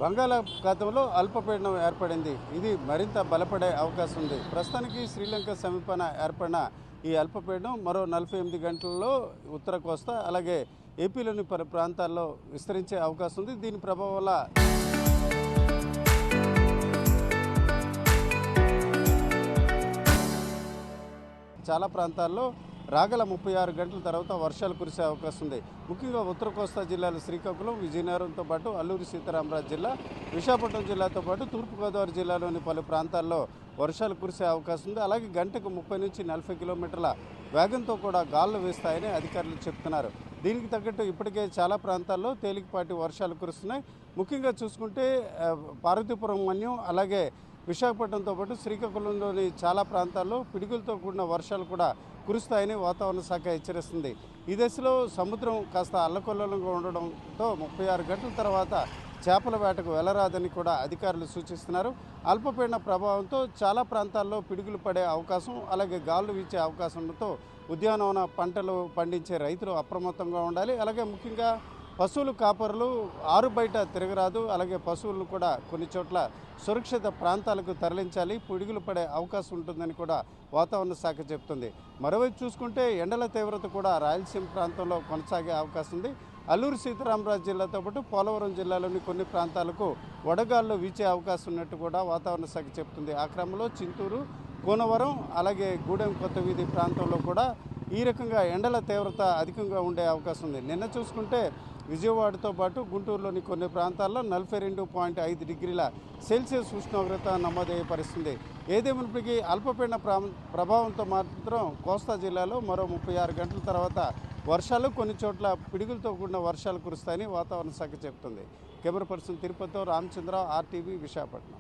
బంగాళాఖాతంలో అల్పపీడనం ఏర్పడింది. ఇది మరింత బలపడే అవకాశం ఉంది. ప్రస్తుతానికి శ్రీలంక సమీపాన ఏర్పడిన ఈ అల్పపీడనం మరో 48 గంటల్లో ఉత్తర కోస్తా అలాగే ఏపీలోని పలు ప్రాంతాల్లో విస్తరించే అవకాశం ఉంది. దీని ప్రభావం వల్ల చాలా ప్రాంతాల్లో రాగల 36 గంటల తర్వాత వర్షాలు కురిసే అవకాశం ఉంది. ముఖ్యంగా ఉత్తర కోస్తా జిల్లాలు శ్రీకాకుళం, విజయనగరంతో పాటు అల్లూరి సీతారామరాజు జిల్లా, విశాఖపట్నం జిల్లాతో పాటు తూర్పుగోదావరి జిల్లాలోని పలు ప్రాంతాల్లో వర్షాలు కురిసే అవకాశం ఉంది. అలాగే గంటకు 30 నుంచి 40 కిలోమీటర్ల వేగంతో కూడా గాలులు వీస్తాయని అధికారులు చెప్తున్నారు. దీనికి తగ్గట్టు ఇప్పటికే చాలా ప్రాంతాల్లో తేలికపాటి వర్షాలు కురుస్తున్నాయి. ముఖ్యంగా చూసుకుంటే పార్వతీపురం మన్యం అలాగే విశాఖపట్నంతో పాటు శ్రీకాకుళంలోని చాలా ప్రాంతాల్లో పిడుగులతో కూడిన వర్షాలు కూడా కురుస్తాయని వాతావరణ శాఖ హెచ్చరిస్తుంది. ఈ దశలో సముద్రం కాస్త అల్లకొల్లంగా ఉండడంతో 36 గంటల తర్వాత చేపల వేటకు వెళ్లరాదని కూడా అధికారులు సూచిస్తున్నారు. అల్పపీడన ప్రభావంతో చాలా ప్రాంతాల్లో పిడుగులు పడే అవకాశం అలాగే గాలులు వీచే అవకాశంతో ఉద్యానవన పంటలు పండించే రైతులు అప్రమత్తంగా ఉండాలి. అలాగే ముఖ్యంగా పశువులు కాపరులు ఆరు బయట తిరగరాదు. అలాగే పశువులను కూడా కొన్ని చోట్ల సురక్షిత ప్రాంతాలకు తరలించాలి. పిడుగులు పడే అవకాశం ఉంటుందని కూడా వాతావరణ శాఖ చెబుతుంది. మరోవైపు చూసుకుంటే ఎండల తీవ్రత కూడా రాయలసీమ ప్రాంతంలో కొనసాగే అవకాశం ఉంది. అల్లూరు సీతారామరాజు జిల్లాతో పాటు పోలవరం జిల్లాలోని కొన్ని ప్రాంతాలకు వడగాల్లో వీచే అవకాశం ఉన్నట్టు కూడా వాతావరణ శాఖ చెబుతుంది. ఆ క్రమంలో చింతూరు, కోనవరం అలాగే గూడెం కొత్త వీధి ప్రాంతంలో కూడా ఈ రకంగా ఎండల తీవ్రత అధికంగా ఉండే అవకాశం ఉంది. నిన్న చూసుకుంటే విజయవాడతో పాటు గుంటూరులోని కొన్ని ప్రాంతాల్లో 42.5 డిగ్రీల సెల్సియస్ ఉష్ణోగ్రత నమోదయ్యే పరిస్థితుంది. ఏదేమైనప్పటికీ అల్పపీడన ప్రభావంతో మాత్రం కోస్తా జిల్లాలో మరో 36 గంటల తర్వాత వర్షాలు, కొన్ని చోట్ల పిడుగులతో కూడిన వర్షాలు కురుస్తాయని వాతావరణ శాఖ చెబుతుంది. కెమెరా పర్సన్ తిరుపతితో రామచంద్ర, RTV, విశాఖపట్నం.